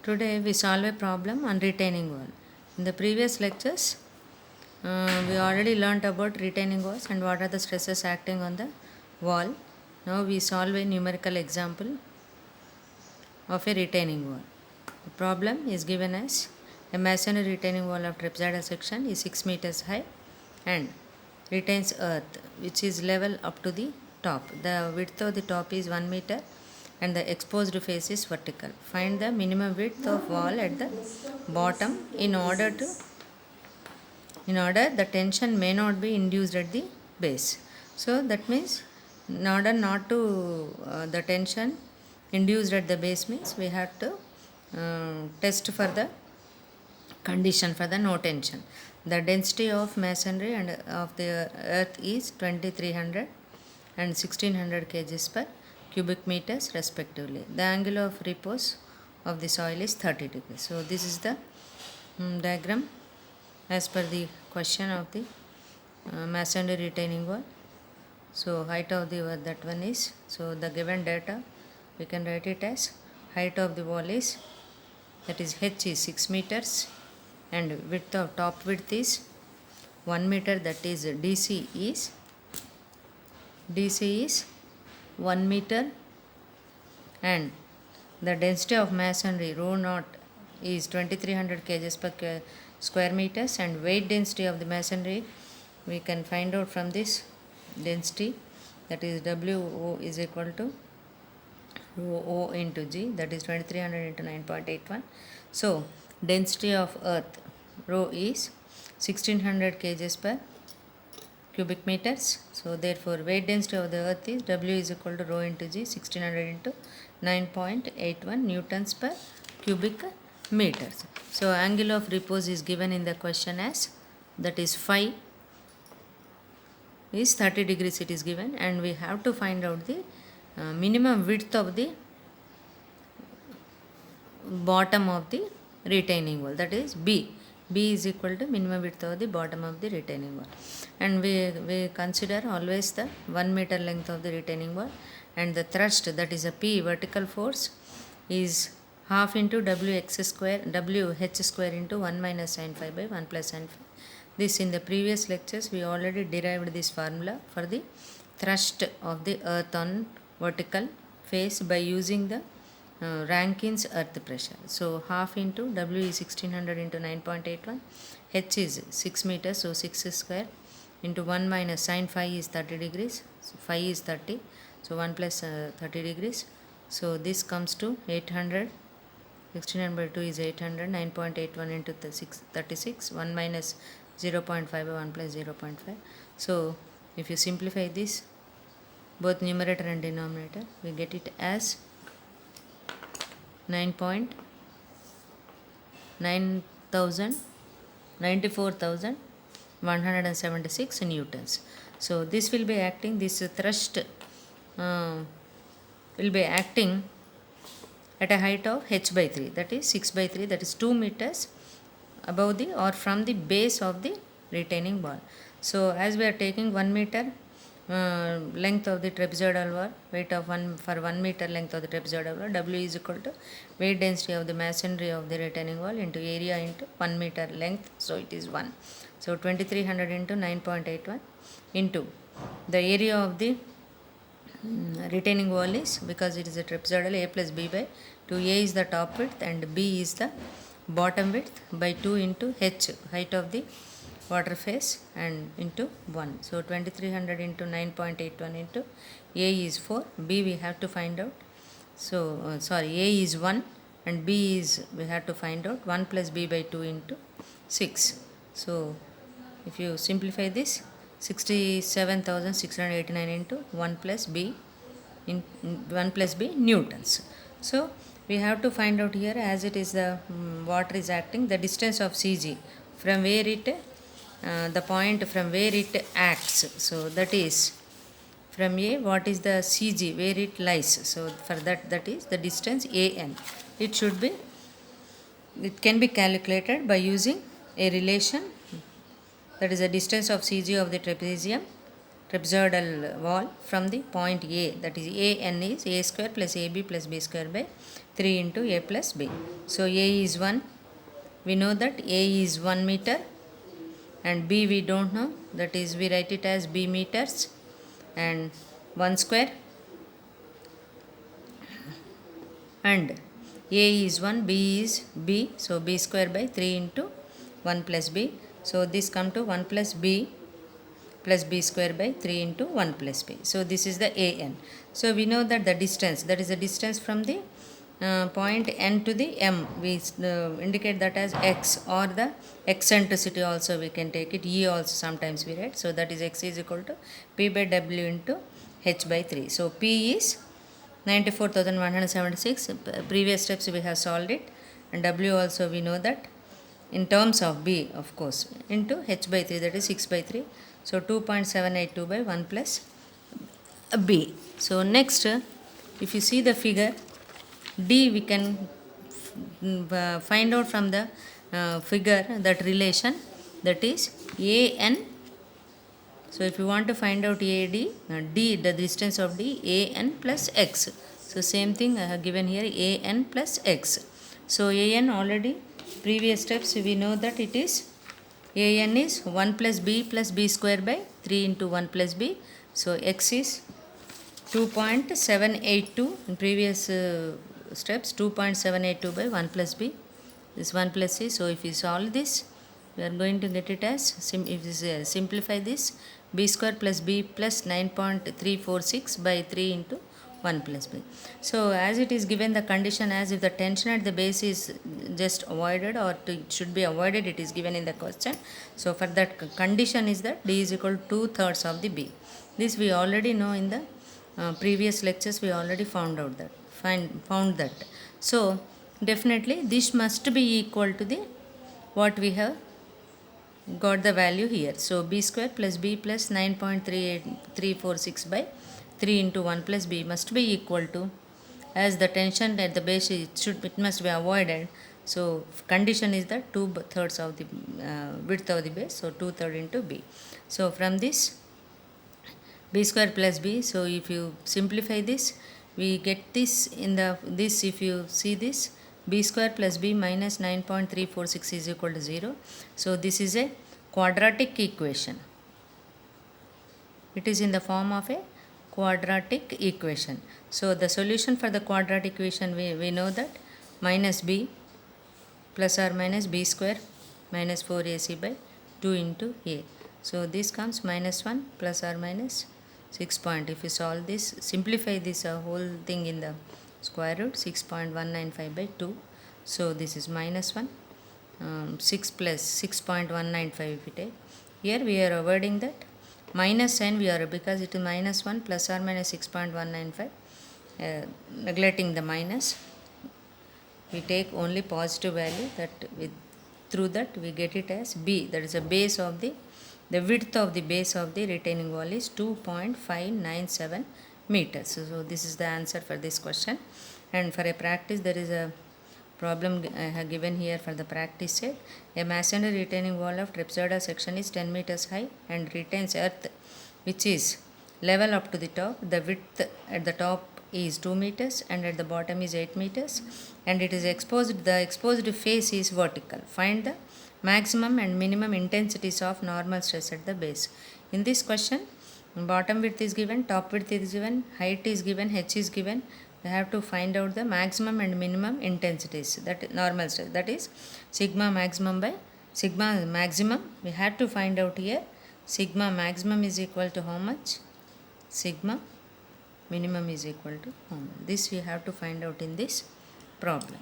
Today we solve a problem on retaining wall. In the previous lectures, we already learnt about retaining walls and what are the stresses acting on the wall. Now we solve a numerical example of a retaining wall. The problem is given as a masonry retaining wall of trapezoidal section is 6 meters high and retains earth which is level up to the top. The width of the top is 1 meter and the exposed face is vertical. Find the minimum width of wall at the bottom in order the tension may not be induced at the base. So that means in order not to the tension induced at the base means we have to test for the condition for the no tension. The density of masonry and of the earth is 2300 and 1600 kgs per cubic meters respectively. The angle of repose of the soil is 30 degrees. So this is the diagram as per the question of the masonry retaining wall. So height of the that one is, so the given data we can write it as height of the wall is, that is h is 6 meters and width of top width is 1 meter, that is DC is 1 meter and the density of masonry rho naught is 2300 kgs per square meters and weight density of the masonry we can find out from this density, that is WO is equal to rho O into G, that is 2300 into 9.81. So density of earth rho is 1600 kgs per cubic meters. So therefore weight density of the earth is W is equal to rho into G, 1600 into 9.81 newtons per cubic meters. So angle of repose is given in the question as, that is phi is 30 degrees it is given, and we have to find out the minimum width of the bottom of the retaining wall, that is B is equal to minimum width of the bottom of the retaining wall, and we consider always the 1 meter length of the retaining wall, and the thrust, that is a P vertical force, is half into WH square into 1 minus sin phi by 1 plus sin phi. This in the previous lectures we already derived this formula for the thrust of the earth on vertical face by using the Rankins earth pressure. So half into W is 1600 into 9.81, H is 6 meters, so 6 square into 1 minus sin phi is 30 degrees, so phi is 30, so 1 plus 30 degrees, so this comes to 800, 1600 by 2 is 800, 9.81 into 36, 1 minus 0.5 by 1 plus 0.5. So if you simplify this, both numerator and denominator, we get it as 94,176 newtons. So this will be acting, this thrust will be acting at a height of h by 3, that is 6 by 3, that is 2 meters above the or from the base of the retaining wall. So as we are taking 1 meter length of the trapezoidal wall, weight of 1 for 1 meter length of the trapezoidal wall, W is equal to weight density of the masonry of the retaining wall into area into 1 meter length, so it is 1. So 2300 into 9.81 into the area of the retaining wall is, because it is a trapezoidal, A plus B by 2, A is the top width and B is the bottom width by 2 into H, height of the water face, and into 1. So 2300 into 9.81 into A is 4, B we have to find out. So A is 1 and B is, we have to find out 1 plus B by 2 into 6. So if you simplify this, 67,689 into 1 plus B in 1 plus B newtons. So we have to find out here, as it is the water is acting, the distance of CG from where it the point from where it acts. So that is from A, what is the CG where it lies. So for that is the distance AN. It can be calculated by using a relation, that is the distance of CG of the trapezium trapezoidal wall from the point A, that is AN is A square plus AB plus B square by 3 into A plus B. So A is 1, we know that A is 1 meter, and B we don't know, that is we write it as B meters, and 1 square, and A is 1, B is B, so B square by 3 into 1 plus B. So this come to 1 plus B plus B square by 3 into 1 plus B. So this is the AN. So we know that the distance, that is the distance from the point N to the M, we indicate that as X, or the eccentricity also we can take it, E also sometimes we write. So that is X is equal to P by W into H by 3. So P is 94,176. Previous steps we have solved it, and W also we know that in terms of B, of course, into H by 3, that is 6 by 3. So 2.782 by 1 plus B. So next, if you see the figure D, we can find out from the figure that relation, that is AN. So if you want to find out AD, D, the distance of D, AN plus X. So same thing I have given here, AN plus X. So AN already previous steps we know that it is AN is 1 plus B square by 3 into 1 plus B. So X is 2.782 in previous steps, 2.782 by 1 plus B. This 1 plus C. So if you solve this, we are going to get it as, if you simplify this, B square plus B plus 9.346 by 3 into 1 plus B. So as it is given the condition as if the tension at the base is just avoided, or it should be avoided, it is given in the question. So for that condition is that D is equal to 2/3 of the B. This we already know in the previous lectures, we already found out that, found that. So definitely this must be equal to the what we have got the value here. So B square plus B plus 9.346 by 3 into 1 plus B must be equal to, as the tension at the base it must be avoided. So condition is that 2/3 of the width of the base, so 2/3 into B. So from this B square plus B, so if you simplify this, we get this in the, this if you see this, B square plus B minus 9.346 is equal to 0. So this is a quadratic equation. It is in the form of a quadratic equation. So the solution for the quadratic equation, we know that minus B plus or minus B square minus 4AC by 2 into A. So this comes minus 1 plus or minus 6 point. If you solve this, simplify this whole thing in the square root, 6.195 by 2. So this is minus 1, 6 plus 6.195 if we take. Here we are avoiding that minus sign, we are, because it is minus 1 plus or minus 6.195, neglecting the minus, we take only positive value, that with through that we get it as B, that is the base of the width of the base of the retaining wall is 2.597 meters. So this is the answer for this question. And for a practice, there is a problem I have given here for the practice set. A masonry retaining wall of trapezoidal section is 10 meters high and retains earth which is level up to the top. The width at the top is 2 meters and at the bottom is 8 meters, and it is exposed, the exposed face is vertical. Find the maximum and minimum intensities of normal stress at the base. In this question, bottom width is given, top width is given, height is given, H is given. We have to find out the maximum and minimum intensities, that normal stress, that is sigma maximum by sigma maximum. We had to find out here sigma maximum is equal to how much, sigma minimum is equal to how much. This we have to find out in this problem.